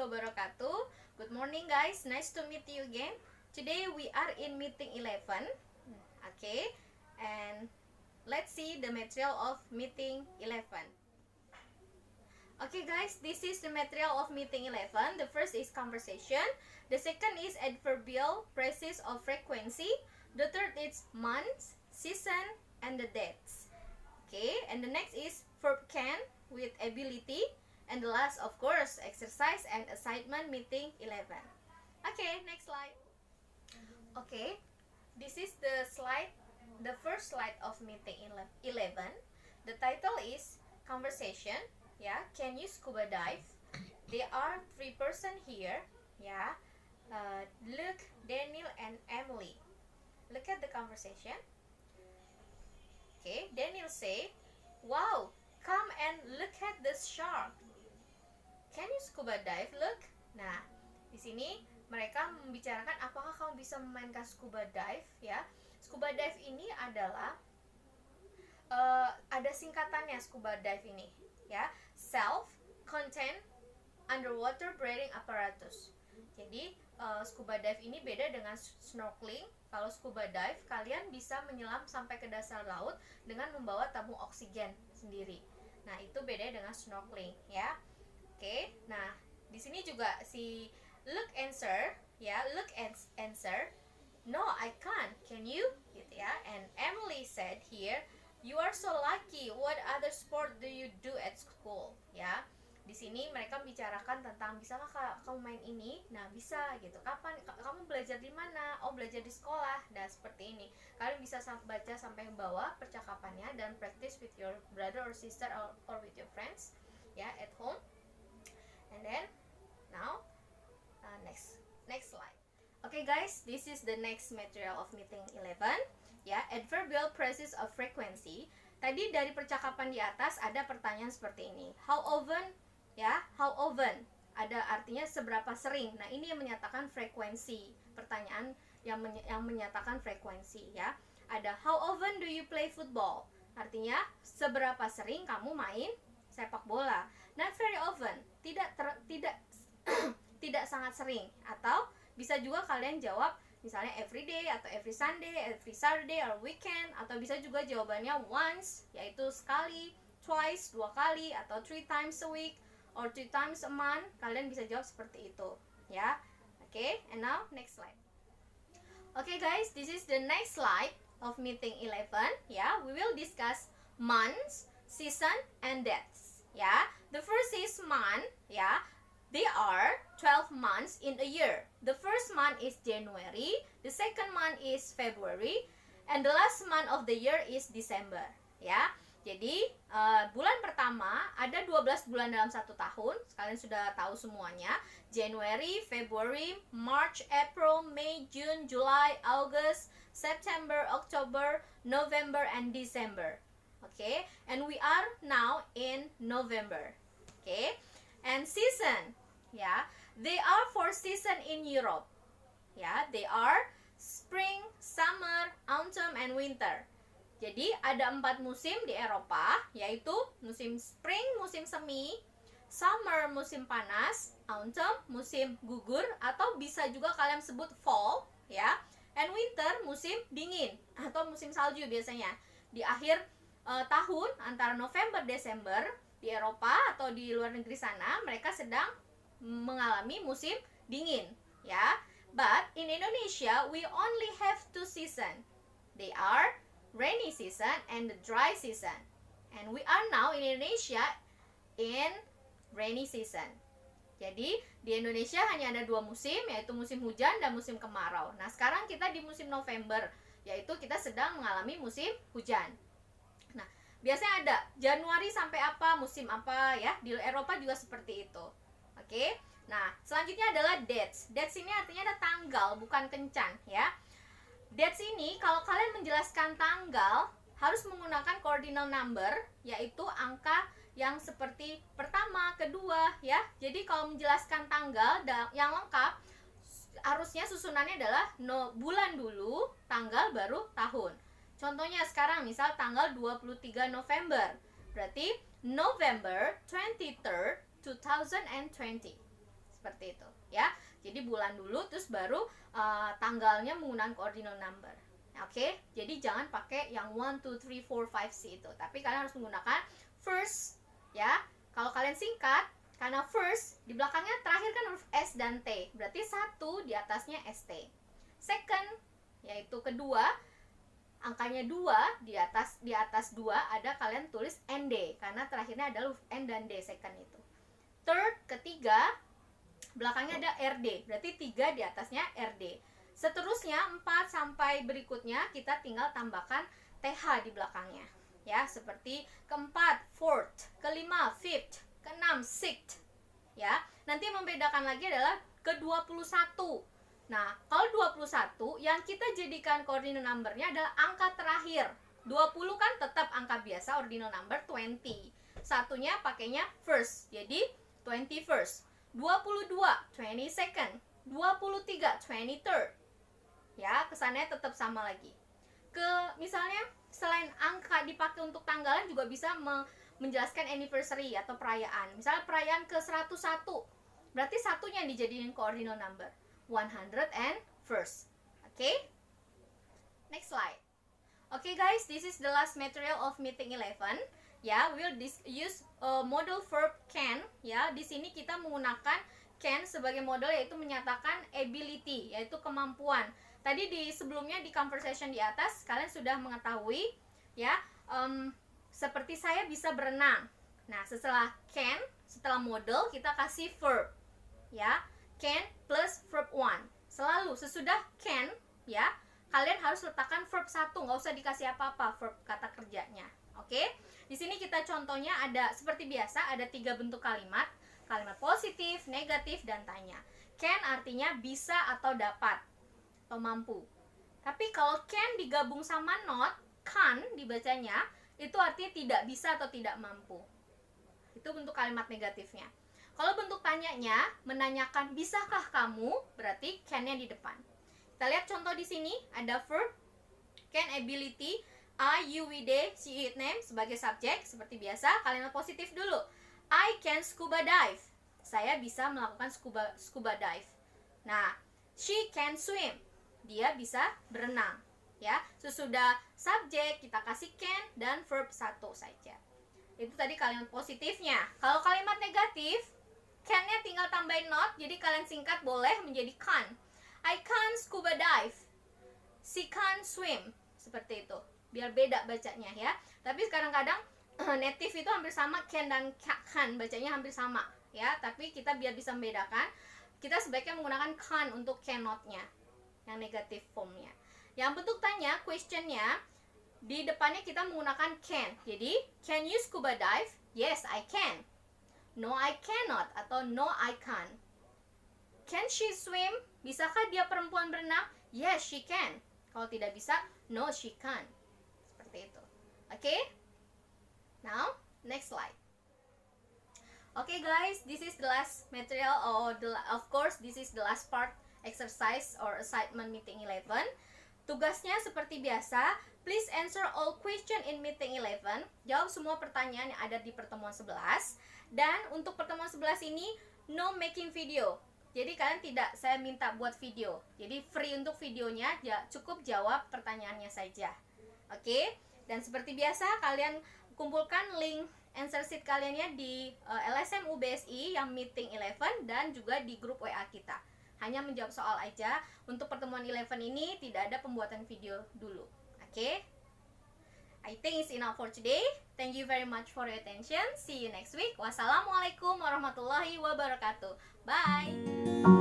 wabarakatuh. Good morning guys, nice to meet you again. Today we are in meeting 11. Okay, and let's see the material of meeting 11. Okay guys, this is the material of meeting 11. The first is conversation. The second is adverbial phrases of frequency. The third is months, season, and the dates. Okay, and the next is verb can with ability. And the last, of course, exercise and assignment meeting 11. Okay, next slide. Okay, this is the slide, the first slide of meeting 11. The title is conversation. Yeah, can you scuba dive? There are 3 persons here. Yeah, Luke, Daniel, and Emily. Look at the conversation. Okay, Daniel say, "Wow, come and look at this shark. Can you scuba dive, Look?" Nah, di sini mereka membicarakan apakah kamu bisa memainkan scuba dive, ya. Scuba dive ini adalah ada singkatannya scuba dive ini, ya. Self-contained underwater breathing apparatus. Jadi scuba dive ini beda dengan snorkeling. Kalau scuba dive, kalian bisa menyelam sampai ke dasar laut dengan membawa tabung oksigen sendiri. Nah, itu beda dengan snorkeling, ya. Oke, nah di sini juga si Luke answer, ya, Luke answer, "No, I can't. Can you?" Gitu ya. And Emily said here, "You are so lucky. What other sport do you do at school?" Ya. Di sini mereka bicarakan tentang bisakah kamu main ini? Nah, bisa gitu. Kapan kamu belajar di mana? Oh, belajar di sekolah. Nah, seperti ini. Kalian bisa baca sampai bawah percakapannya dan practice with your brother or sister or with your friends, ya, at home. And then now next slide. Okay guys, this is the next material of meeting 11. Ya, adverbial phrases of frequency. Tadi dari percakapan di atas ada pertanyaan seperti ini. How often? Ya, how often ada artinya seberapa sering. Nah, ini yang menyatakan frekuensi. Pertanyaan yang menyatakan frekuensi, ya. Ada how often do you play football? Artinya seberapa sering kamu main sepak bola. Not very often, tidak tidak sangat sering. Atau bisa juga kalian jawab misalnya every day atau every Sunday, every Saturday or weekend, atau bisa juga jawabannya once, yaitu sekali, twice, 2 kali, atau 3 times a week or 3 times a month. Kalian bisa jawab seperti itu, ya. Okay, and now next slide. Okay guys, this is the next slide of meeting 11. Yeah, we will discuss months, season, and dates. Yeah, the first is month. Yeah, there are 12 months in a year. The first month is January, the second month is February, and the last month of the year is December. Ya, jadi bulan pertama ada 12 bulan dalam 1 tahun. Kalian sudah tahu semuanya. January, February, March, April, May, June, July, August, September, October, November, and December. Okay, and we are now in November. Okay, and season, yeah, they are 4 season in Europe. Yeah, they are spring, summer, autumn, and winter. Jadi ada 4 musim di Eropa, yaitu musim spring, musim semi, summer, musim panas, autumn, musim gugur, atau bisa juga kalian sebut fall, ya, and winter, musim dingin atau musim salju biasanya. Di akhir tahun antara November Desember di Eropa atau di luar negeri sana mereka sedang mengalami musim dingin, ya. But in Indonesia we only have 2 season. They are rainy season and the dry season. And we are now in Indonesia in rainy season. Jadi di Indonesia hanya ada 2 musim, yaitu musim hujan dan musim kemarau. Nah, sekarang kita di musim November, yaitu kita sedang mengalami musim hujan. Nah, biasanya ada Januari sampai apa, musim apa, ya. Di Eropa juga seperti itu. Oke. Nah, selanjutnya adalah dates. Dates ini artinya ada tanggal, bukan kencan, ya. Dates ini kalau kalian menjelaskan tanggal harus menggunakan cardinal number, yaitu angka yang seperti pertama, kedua, ya. Jadi kalau menjelaskan tanggal yang lengkap harusnya susunannya adalah bulan dulu, tanggal baru tahun. Contohnya sekarang misal tanggal 23 November. Berarti November 23rd, 2020. seperti itu ya. Jadi bulan dulu terus baru tanggalnya menggunakan ordinal number. Oke, jadi jangan pakai yang 1, 2, 3, 4, 5, 6 itu, tapi kalian harus menggunakan first ya. Kalau kalian singkat, karena first di belakangnya terakhir kan huruf S dan T, berarti 1 di atasnya ST. Second yaitu kedua, angkanya 2 di atas 2 ada kalian tulis ND karena terakhirnya adalah huruf N dan D second itu. Third, ketiga, belakangnya ada RD, berarti 3 di atasnya RD. Seterusnya 4 sampai berikutnya kita tinggal tambahkan TH di belakangnya ya, seperti keempat fourth, kelima fifth, keenam sixth ya. Nanti yang membedakan lagi adalah ke-21. Nah, kalau 21 yang kita jadikan coordinate number-nya adalah angka terakhir. 20 kan tetap angka biasa, ordinal number 20. Satunya pakainya first, jadi 21st. 22, 22nd. 23, 23rd. Ya, kesannya tetap sama lagi. Misalnya selain angka dipakai untuk tanggalan juga bisa menjelaskan anniversary atau perayaan. Misalnya perayaan ke-101, berarti satunya dijadiin ordinal number 101st. Okay? Next slide. Okay guys, this is the last material of meeting 11. Ya, we'll use modal verb can. Ya, di sini kita menggunakan can sebagai modal, yaitu menyatakan ability, yaitu kemampuan. Tadi sebelumnya di conversation di atas kalian sudah mengetahui ya, seperti saya bisa berenang. Nah, setelah can, setelah modal kita kasih verb ya, can plus verb 1. Selalu sesudah can ya, kalian harus letakkan verb 1, nggak usah dikasih apa-apa verb kata kerjanya. Oke? Di sini kita contohnya ada seperti biasa, ada 3 bentuk kalimat. Kalimat positif, negatif, dan tanya. Can artinya bisa atau dapat atau mampu. Tapi kalau can digabung sama not, can dibacanya, itu artinya tidak bisa atau tidak mampu. Itu bentuk kalimat negatifnya. Kalau bentuk tanyanya, menanyakan bisakah kamu, berarti can-nya di depan. Kita lihat contoh di sini, ada verb can, ability, I, you, we, they, she, it, name sebagai subjek. Seperti biasa, kalimat positif dulu. I can scuba dive. Saya bisa melakukan scuba dive. Nah, she can swim. Dia bisa berenang. Ya, sesudah subjek kita kasih can dan verb 1 saja. Itu tadi kalimat positifnya. Kalau kalimat negatif, can-nya tinggal tambahin not, jadi kalian singkat boleh menjadi can. I can scuba dive. She can swim. Seperti itu. Biar beda bacanya ya. Tapi kadang-kadang native itu hampir sama, can dan can bacanya hampir sama ya. Tapi kita biar bisa membedakan, kita sebaiknya menggunakan can untuk cannot-nya, yang negatif formnya. Yang bentuk tanya, question-nya, di depannya kita menggunakan can. Jadi, can you scuba dive? Yes, I can. No, I cannot. Atau no, I can't. Can she swim? Bisakah dia perempuan berenang? Yes, she can. Kalau tidak bisa, no, she can't. Seperti itu. Okay? Now, next slide. Okay guys, this is the last material, of course, this is the last part exercise or assignment meeting 11. Tugasnya seperti biasa, please answer all question in meeting 11. Jawab semua pertanyaan yang ada di pertemuan 11. Dan untuk pertemuan 11 ini, no making video. Jadi kalian tidak saya minta buat video. Jadi free untuk videonya, cukup jawab pertanyaannya saja. Oke? Dan seperti biasa, kalian kumpulkan link answer sheet kaliannya di LSM UBSI yang meeting 11 dan juga di grup WA kita. Hanya menjawab soal aja. Untuk pertemuan 11 ini tidak ada pembuatan video dulu. Oke? I think it's enough for today. Thank you very much for your attention. See you next week. Wassalamualaikum warahmatullahi wabarakatuh. Bye.